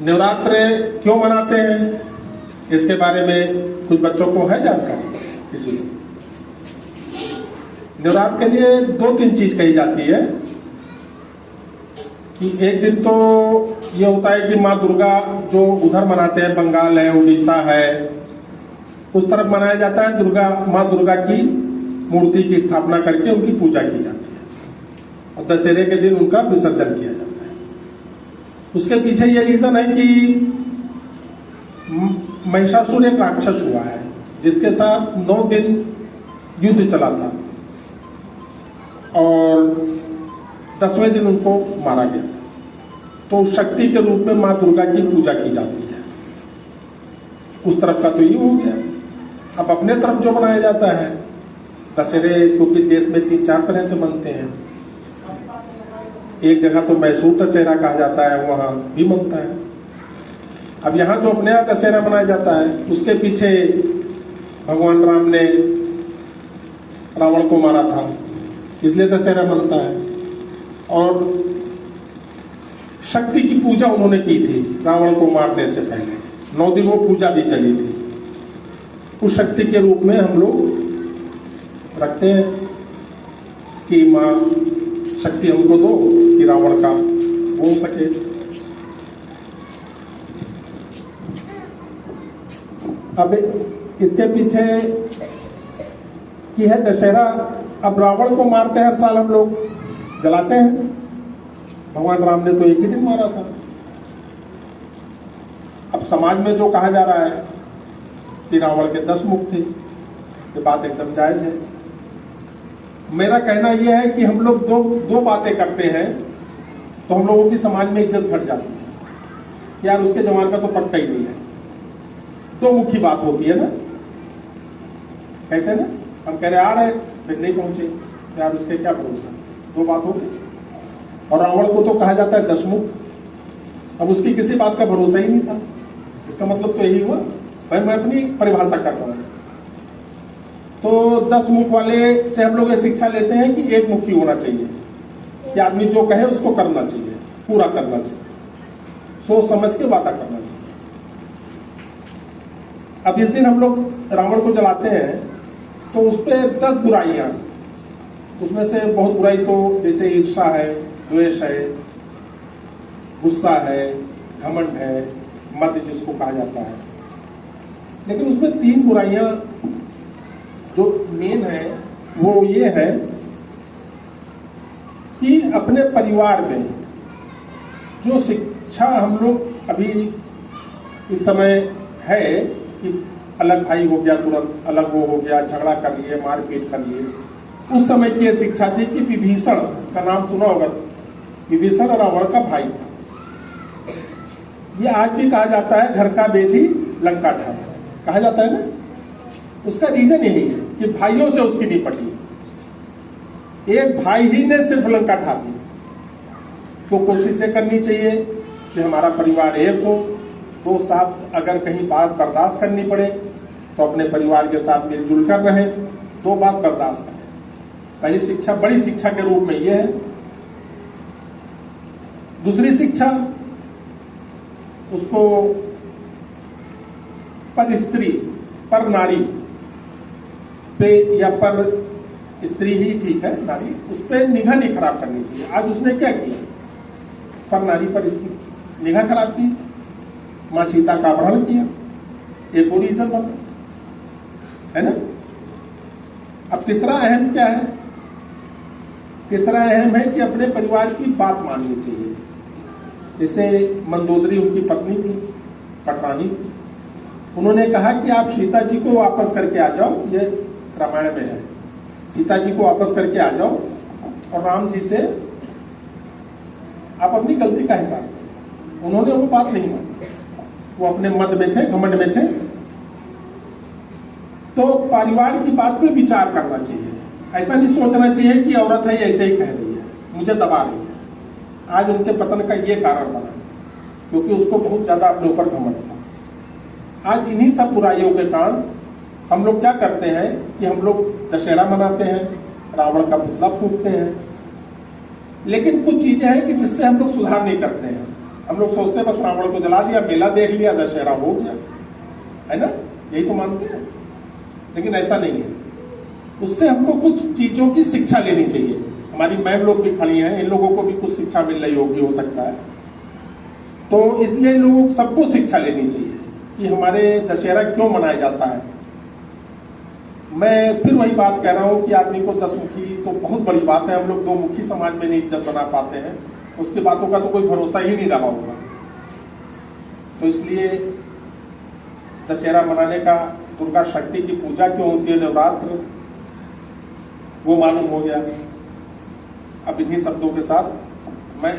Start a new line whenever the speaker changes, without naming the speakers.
नवरात्र क्यों मनाते हैं, इसके बारे में कुछ बच्चों को है जानकारी? किसी को? नवरात्र के लिए 2-3 चीज कही जाती है कि एक दिन तो ये होता है कि माँ दुर्गा जो उधर मनाते हैं, बंगाल है, उड़ीसा है, उस तरफ मनाया जाता है। माँ दुर्गा की मूर्ति की स्थापना करके उनकी पूजा की जाती है और दशहरे के दिन उनका विसर्जन किया जाता है। उसके पीछे ये रीजन है कि महिषासुर एक राक्षस हुआ है जिसके साथ 9 दिन युद्ध चला था और 10वें दिन उनको मारा गया। तो शक्ति के रूप में माँ दुर्गा की पूजा की जाती है। उस तरफ का तो ये हो गया। अब अपने तरफ जो मनाया जाता है दशहरे, क्योंकि देश में 3-4 तरह से मनते हैं। एक जगह तो मैसूर दशहरा कहा जाता है, वहां भी मनता है। अब यहाँ जो अपने यहाँ दशहरा मनाया जाता है उसके पीछे भगवान राम ने रावण को मारा था, इसलिए दशहरा मनता है। और शक्ति की पूजा उन्होंने की थी रावण को मारने से पहले, 9 दिन वो पूजा भी चली थी। उस शक्ति के रूप में हम लोग रखते हैं कि माँ शक्ति हमको दो कि रावण का हो सके। अब इसके पीछे की है दशहरा। अब रावण को मारते हैं हर साल, हम लोग जलाते हैं। भगवान राम ने तो एक ही दिन मारा था। अब समाज में जो कहा जा रहा है कि रावण के 10 मुख थे, ये बात एकदम जायज है। मेरा कहना यह है कि हम लोग दो बातें करते हैं तो हम लोगों की समाज में इज्जत घट जाती है। यार उसके जवान का तो पक्का ही नहीं है। 2 मुखी बात होती है ना, कहते हैं ना, हम कह रहे आ रहे फिर नहीं पहुंचे, यार उसके क्या भरोसा। 2 बात हो गई। और रावण को तो कहा जाता है 10 मुख। अब उसकी किसी बात का भरोसा ही नहीं था। इसका मतलब तो यही हुआ, भाई मैं अपनी परिभाषा कर रहा हूं। तो 10 मुख वाले से हम लोग ये शिक्षा लेते हैं कि एक मुखी होना चाहिए, कि आदमी जो कहे उसको करना चाहिए, पूरा करना चाहिए, सोच समझ के बातें करना चाहिए। अब इस दिन हम लोग रावण को जलाते हैं तो उस पर 10 बुराइयां, उसमें से बहुत बुराई तो जैसे ईर्षा है, द्वेष है, गुस्सा है, घमंड है, मद जिसको कहा जाता है। लेकिन उसमें 3 बुराइयां जो मेन है वो ये है कि अपने परिवार में जो शिक्षा हम लोग अभी इस समय है कि अलग भाई हो गया, तुरंत अलग वो हो गया, झगड़ा कर लिए, मारपीट कर लिए। उस समय की शिक्षा थी कि विभीषण का नाम सुना होगा। विभीषण रावण का भाई था। ये आज भी कहा जाता है, घर का बेदी लंका ढाई, कहा जाता है ना। उसका रीजन यही है कि भाइयों से उसकी नहीं पटी। एक भाई ही ने सिर्फ लंका ढा दी। तो कोशिश ये करनी चाहिए कि हमारा परिवार एक हो। 2 साथ अगर कहीं बात बर्दाश्त करनी पड़े तो अपने परिवार के साथ मिलजुल कर रहें, 2 बात बर्दाश्त करें। पहली शिक्षा, बड़ी शिक्षा के रूप में यह है। दूसरी शिक्षा, उसको पर स्त्री, पर नारी पे, या पर स्त्री ही ठीक है, नारी, उस पर निगाह नहीं खराब करनी चाहिए। आज उसने क्या किया, पर नारी पर स्त्री निगाह खराब की, मां सीता का अपहरण किया। एक और रीजन बना है ना। अब तीसरा अहम क्या है? तीसरा अहम है कि अपने परिवार की बात माननी चाहिए। जैसे मंदोदरी उनकी पत्नी थी, पटरानी, उन्होंने कहा कि आप सीता जी को वापस करके आ जाओ। ये रामायण में है, सीता जी को वापस करके आ जाओ और राम जी से आप अपनी गलती का एहसास करो। उन्होंने वो बात नहीं मानी, वो अपने मद में थे, घमंड में थे। तो परिवार की बात पे विचार करना चाहिए। ऐसा नहीं सोचना चाहिए कि औरत है ऐसे ही कह रही है, मुझे दबा रही है। आज उनके पतन का ये कारण बना क्योंकि उसको बहुत ज्यादा अपने ऊपर घमंड था। आज इन्हीं सब बुराइयों के कारण हम लोग क्या करते हैं कि हम लोग दशहरा मनाते हैं, रावण का पुतला फूंकते हैं, लेकिन कुछ चीजें हैं कि जिससे हम लोग सुधार नहीं करते हैं। हम लोग सोचते हैं बस रावण को जला दिया, मेला देख लिया, दशहरा हो गया, है ना, यही तो मानते हैं। लेकिन ऐसा नहीं है, उससे हमको कुछ चीजों की शिक्षा लेनी चाहिए। हमारी मैम लोग भी खड़ी हैं, इन लोगों को भी कुछ शिक्षा मिल रही होगी, हो सकता है। तो इसलिए लोगों सबको शिक्षा लेनी चाहिए कि हमारे दशहरा क्यों मनाया जाता है। मैं फिर वही बात कह रहा हूं कि आदमी को 10 मुखी तो बहुत बड़ी बात है, हम लोग 2 मुखी समाज में नहीं इज्जत बना पाते हैं, उसकी बातों का तो कोई भरोसा ही नहीं रहा होगा। तो इसलिए दशहरा मनाने का, दुर्गा शक्ति की पूजा क्यों होती है, नवरात्र, वो मालूम हो गया। अब इन्हीं शब्दों के साथ मैं